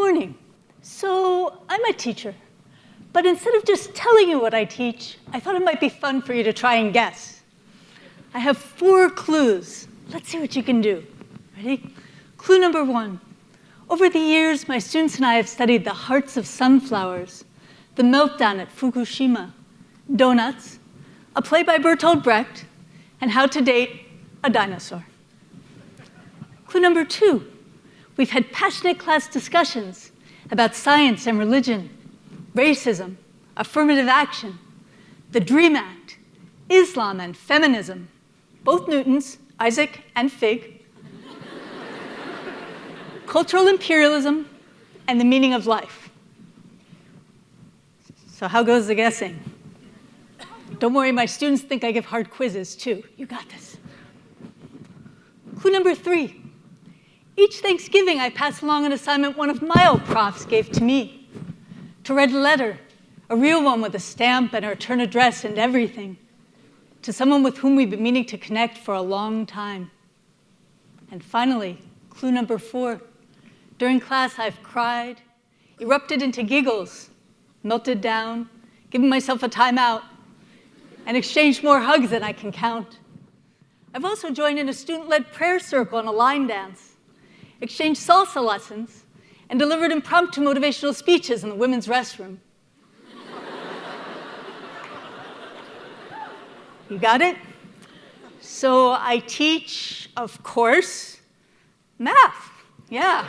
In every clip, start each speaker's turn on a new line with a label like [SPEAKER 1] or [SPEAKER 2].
[SPEAKER 1] morning. So I'm a teacher, but instead of just telling you what I teach, I thought it might be fun for you to try and guess. I have 4 clues. Let's see what you can do. Ready? Clue number 1. Over the years, my students and I have studied the hearts of sunflowers, the meltdown at Fukushima, donuts, a play by Bertolt Brecht, and how to date a dinosaur. Clue number 2. We've had passionate class discussions about science and religion, racism, affirmative action, the Dream Act, Islam and feminism, both Newtons, Isaac and Fig, cultural imperialism, and the meaning of life. So how goes the guessing? Don't worry, my students think I give hard quizzes too. You got this. Clue number 3. Each Thanksgiving, I pass along an assignment one of my old profs gave to me. To write a letter, a real one with a stamp and a return address and everything, to someone with whom we've been meaning to connect for a long time. And finally, clue number 4. During class, I've cried, erupted into giggles, melted down, given myself a timeout, and exchanged more hugs than I can count. I've also joined in a student-led prayer circle and a line dance, exchanged salsa lessons, and delivered impromptu motivational speeches in the women's restroom. You got it? So I teach, of course, math. Yeah.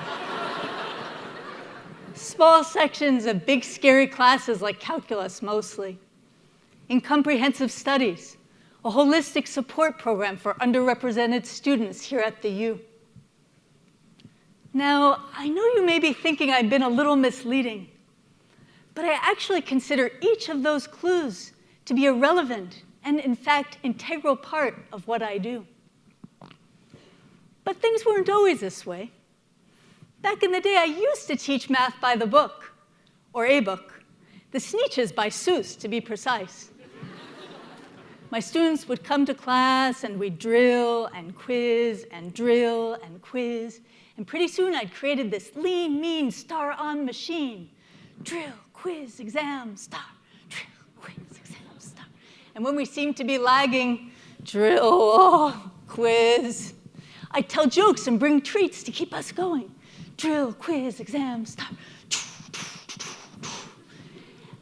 [SPEAKER 1] Small sections of big, scary classes like calculus, mostly. In comprehensive studies, a holistic support program for underrepresented students here at the U. Now, I know you may be thinking I've been a little misleading, but I actually consider each of those clues to be a relevant and, in fact, integral part of what I do. But things weren't always this way. Back in the day, I used to teach math by the book, or a book, the Sneetches by Seuss, to be precise. My students would come to class, and we'd drill and quiz and drill and quiz. And pretty soon, I'd created this lean, mean, star-on machine. Drill, quiz, exam, star. Drill, quiz, exam, star. And when we seemed to be lagging, drill, oh, quiz. I'd tell jokes and bring treats to keep us going. Drill, quiz, exam, star.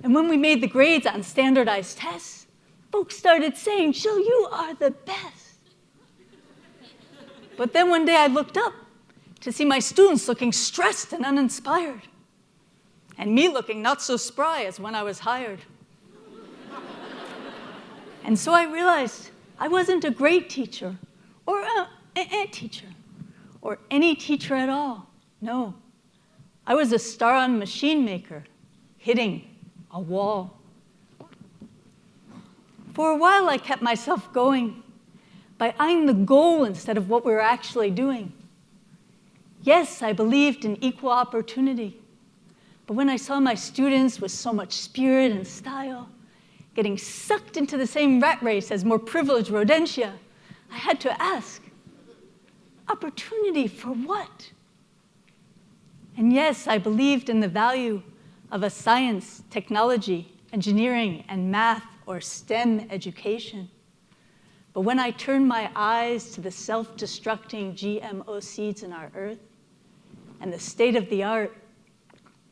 [SPEAKER 1] And when we made the grades on standardized tests, folks started saying, Jill, you are the best. But then one day I looked up to see my students looking stressed and uninspired, and me looking not so spry as when I was hired. And so I realized I wasn't a great teacher, or a teacher, or any teacher at all. No, I was a star-on machine maker, hitting a wall. For a while, I kept myself going by eyeing the goal instead of what we were actually doing. Yes, I believed in equal opportunity. But when I saw my students with so much spirit and style getting sucked into the same rat race as more privileged rodentia, I had to ask, opportunity for what? And yes, I believed in the value of a science, technology, engineering, and math or STEM education. But when I turned my eyes to the self-destructing GMO seeds in our earth and the state of the art,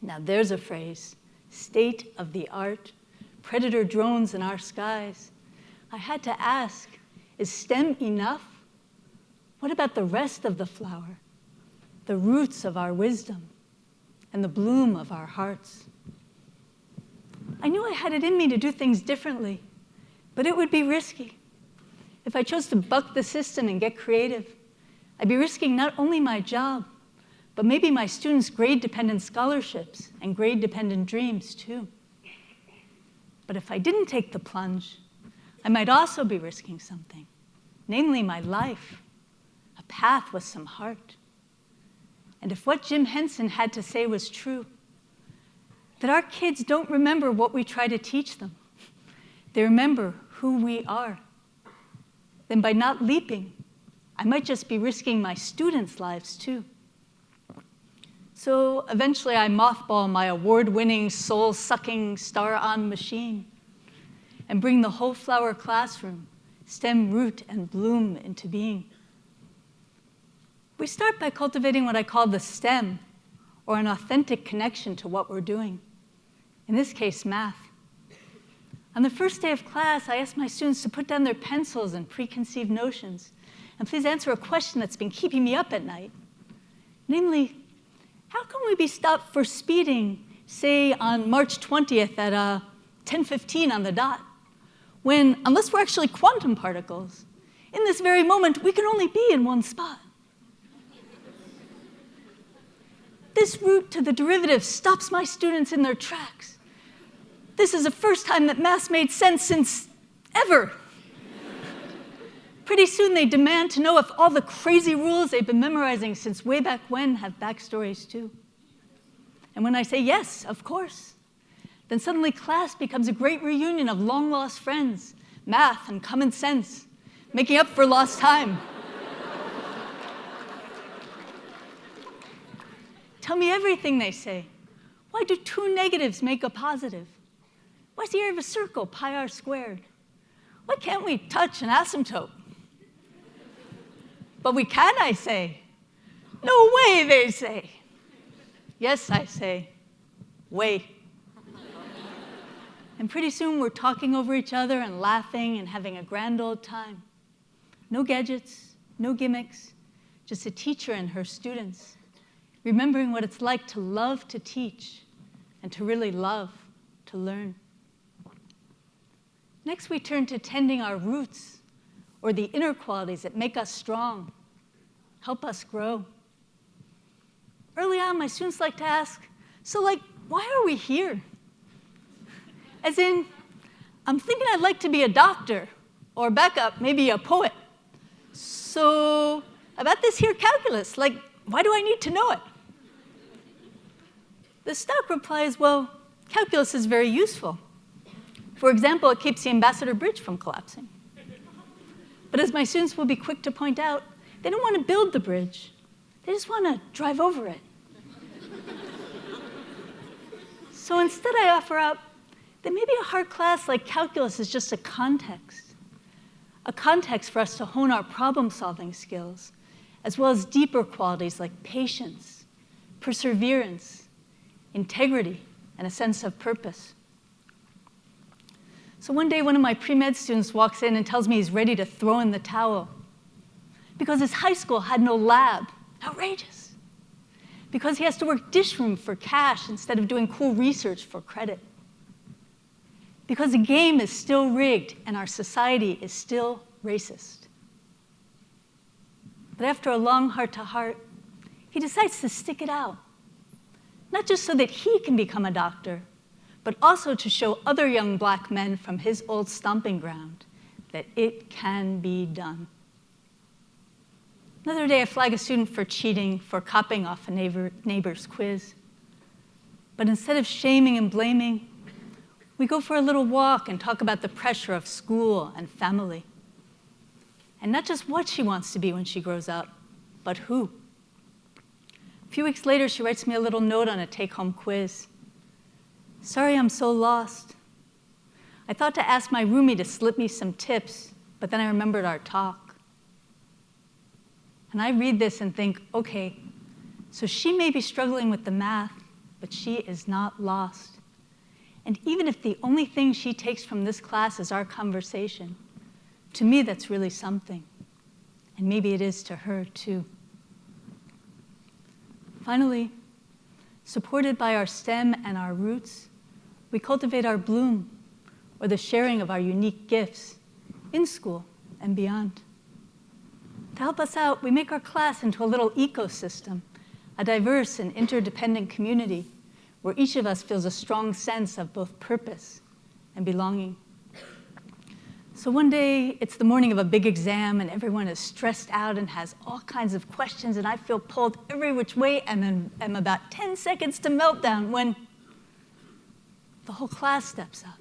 [SPEAKER 1] now there's a phrase, state of the art, predator drones in our skies, I had to ask, is STEM enough? What about the rest of the flower, the roots of our wisdom, and the bloom of our hearts? I knew I had it in me to do things differently, but it would be risky. If I chose to buck the system and get creative, I'd be risking not only my job, but maybe my students' grade-dependent scholarships and grade-dependent dreams, too. But if I didn't take the plunge, I might also be risking something, namely my life, a path with some heart. And if what Jim Henson had to say was true, that our kids don't remember what we try to teach them. They remember who we are. Then by not leaping, I might just be risking my students' lives too. So eventually I mothball my award-winning, soul-sucking, star-on machine and bring the whole flower classroom, stem, root, and bloom into being. We start by cultivating what I call the stem, or an authentic connection to what we're doing. In this case, math. On the first day of class, I asked my students to put down their pencils and preconceived notions, and please answer a question that's been keeping me up at night. Namely, how can we be stopped for speeding, say, on March 20th at 10:15 on the dot, when, unless we're actually quantum particles, in this very moment, we can only be in one spot? This route to the derivative stops my students in their tracks. This is the first time that math made sense since ever. Pretty soon they demand to know if all the crazy rules they've been memorizing since way back when have backstories too. And when I say yes, of course, then suddenly class becomes a great reunion of long-lost friends, math and common sense, making up for lost time. Tell me everything, they say. Why do two negatives make a positive? Why's the area of a circle pi r squared? Why can't we touch an asymptote? But we can, I say. No way, they say. Yes, I say. Way. And pretty soon we're talking over each other and laughing and having a grand old time. No gadgets, no gimmicks, just a teacher and her students, remembering what it's like to love to teach and to really love to learn. Next, we turn to tending our roots, or the inner qualities that make us strong, help us grow. Early on, my students like to ask, so why are we here? As in, I'm thinking I'd like to be a doctor, or back up, maybe a poet. So about this here calculus, why do I need to know it? The stock reply is, well, calculus is very useful. For example, it keeps the Ambassador Bridge from collapsing. But as my students will be quick to point out, they don't want to build the bridge. They just want to drive over it. So instead I offer up that maybe a hard class like calculus is just a context for us to hone our problem-solving skills, as well as deeper qualities like patience, perseverance, integrity, and a sense of purpose. So one day, one of my pre-med students walks in and tells me he's ready to throw in the towel because his high school had no lab. Outrageous. Because he has to work dish room for cash instead of doing cool research for credit. Because the game is still rigged and our society is still racist. But after a long heart-to-heart, he decides to stick it out. Not just so that he can become a doctor, but also to show other young black men from his old stomping ground that it can be done. Another day, I flag a student for cheating, for copying off a neighbor's quiz. But instead of shaming and blaming, we go for a little walk and talk about the pressure of school and family. And not just what she wants to be when she grows up, but who. A few weeks later, she writes me a little note on a take-home quiz. Sorry I'm so lost. I thought to ask my roomie to slip me some tips, but then I remembered our talk. And I read this and think, okay, so she may be struggling with the math, but she is not lost. And even if the only thing she takes from this class is our conversation, to me that's really something. And maybe it is to her too. Finally, supported by our stem and our roots, we cultivate our bloom, or the sharing of our unique gifts, in school and beyond. To help us out, we make our class into a little ecosystem, a diverse and interdependent community where each of us feels a strong sense of both purpose and belonging. So one day, it's the morning of a big exam, and everyone is stressed out and has all kinds of questions, and I feel pulled every which way, and then I'm about 10 seconds to meltdown when the whole class steps up.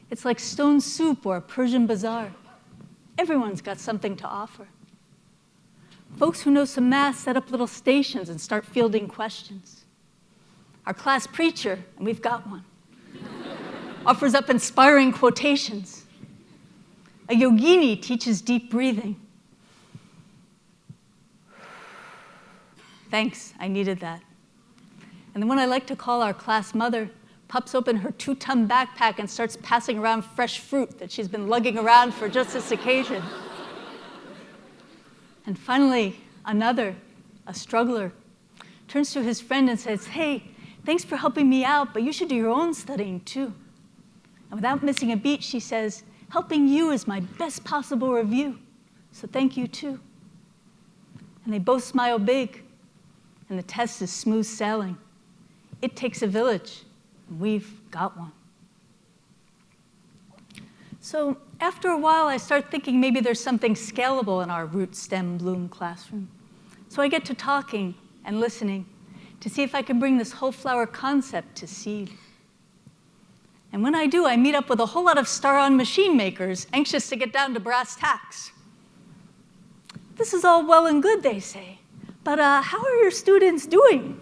[SPEAKER 1] It's like stone soup or a Persian bazaar. Everyone's got something to offer. Folks who know some math set up little stations and start fielding questions. Our class preacher, and we've got one, offers up inspiring quotations. A yogini teaches deep breathing. Thanks, I needed that. And the one I like to call our class mother pops open her 2-ton backpack and starts passing around fresh fruit that she's been lugging around for just this occasion. And finally, another, a struggler, turns to his friend and says, "Hey, thanks for helping me out, but you should do your own studying too." And without missing a beat, she says, "Helping you is my best possible review, so thank you too." And they both smile big, and the test is smooth sailing. It takes a village, and we've got one. So after a while, I start thinking maybe there's something scalable in our root stem bloom classroom. So I get to talking and listening to see if I can bring this whole flower concept to seed. And when I do, I meet up with a whole lot of star-on machine makers anxious to get down to brass tacks. "This is all well and good," they say, "but how are your students doing?"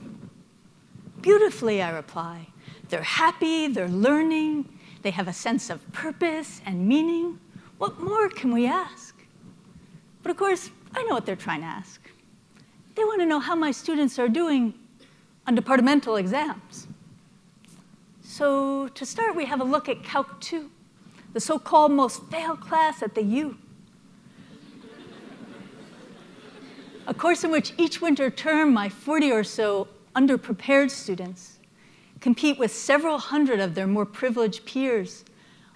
[SPEAKER 1] "Beautifully," I reply. "They're happy, they're learning, they have a sense of purpose and meaning. What more can we ask?" But of course, I know what they're trying to ask. They want to know how my students are doing on departmental exams. So to start, we have a look at Calc 2, the so-called most failed class at the U. A course in which each winter term, my 40 or so underprepared students compete with several hundred of their more privileged peers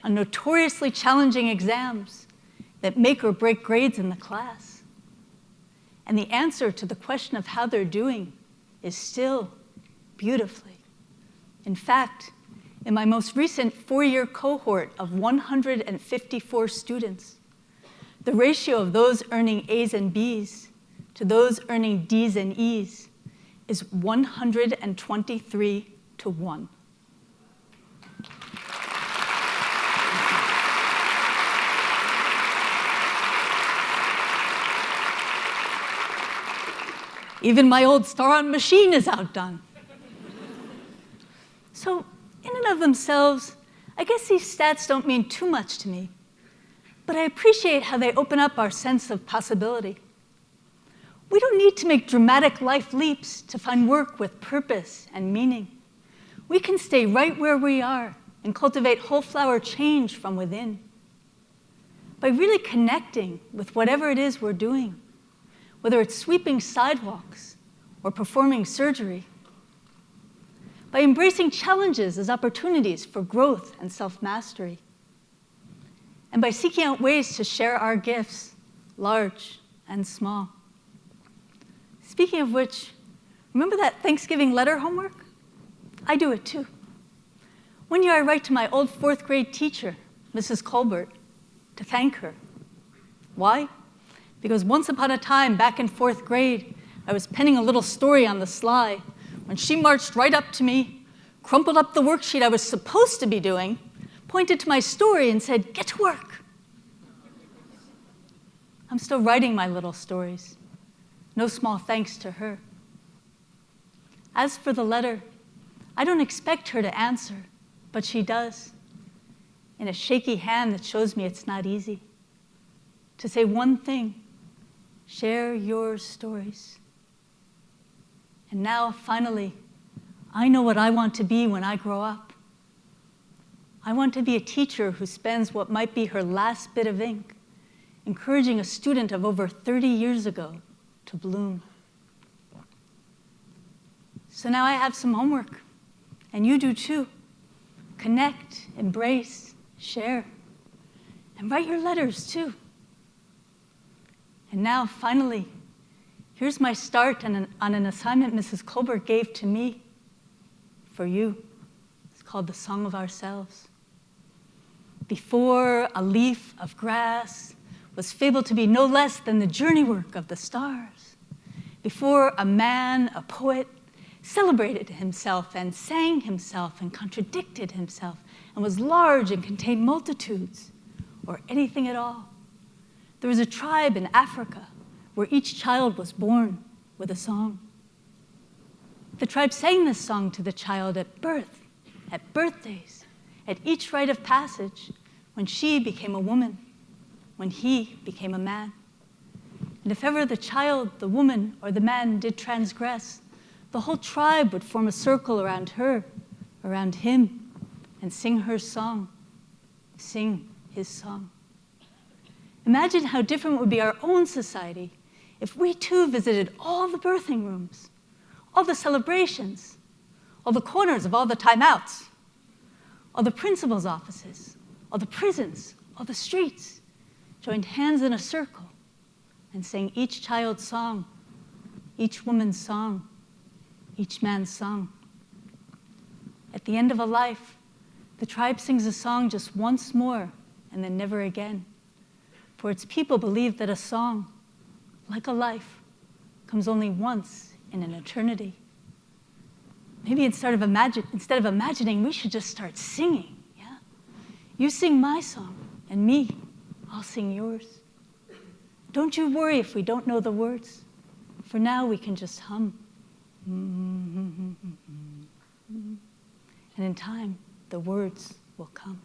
[SPEAKER 1] on notoriously challenging exams that make or break grades in the class. And the answer to the question of how they're doing is still beautifully. In fact, in my most recent 4-year cohort of 154 students, the ratio of those earning A's and B's to those earning D's and E's is 123 to 1. Even my old star-on machine is outdone. So in and of themselves, I guess these stats don't mean too much to me, but I appreciate how they open up our sense of possibility. We don't need to make dramatic life leaps to find work with purpose and meaning. We can stay right where we are and cultivate whole flower change from within. By really connecting with whatever it is we're doing, whether it's sweeping sidewalks or performing surgery. By embracing challenges as opportunities for growth and self-mastery. And by seeking out ways to share our gifts, large and small. Speaking of which, remember that Thanksgiving letter homework? I do it too. One year I write to my old 4th grade teacher, Mrs. Colbert, to thank her. Why? Because once upon a time, back in 4th grade, I was penning a little story on the sly when she marched right up to me, crumpled up the worksheet I was supposed to be doing, pointed to my story and said, "Get to work." I'm still writing my little stories. No small thanks to her. As for the letter, I don't expect her to answer, but she does, in a shaky hand that shows me it's not easy. To say one thing, share your stories. And now, finally, I know what I want to be when I grow up. I want to be a teacher who spends what might be her last bit of ink encouraging a student of over 30 years ago to bloom. So now I have some homework, and you do too. Connect, embrace, share, and write your letters too. And now, finally, here's my start on an assignment Mrs. Colbert gave to me for you. It's called The Song of Ourselves. Before, a leaf of grass was fabled to be no less than the journey work of the stars. Before, a man, a poet, celebrated himself and sang himself and contradicted himself and was large and contained multitudes or anything at all. There was a tribe in Africa where each child was born with a song. The tribe sang this song to the child at birth, at birthdays, at each rite of passage, when she became a woman, when he became a man. And if ever the child, the woman, or the man did transgress, the whole tribe would form a circle around her, around him, and sing her song, sing his song. Imagine how different would be our own society if we too visited all the birthing rooms, all the celebrations, all the corners of all the timeouts, all the principal's offices, all the prisons, all the streets, joined hands in a circle and sang each child's song, each woman's song, each man's song. At the end of a life, the tribe sings a song just once more and then never again. For its people believe that a song, like a life, comes only once in an eternity. Maybe instead of imagining, we should just start singing, yeah? You sing my song, and me, I'll sing yours. Don't you worry if we don't know the words. For now, we can just hum. And in time, the words will come.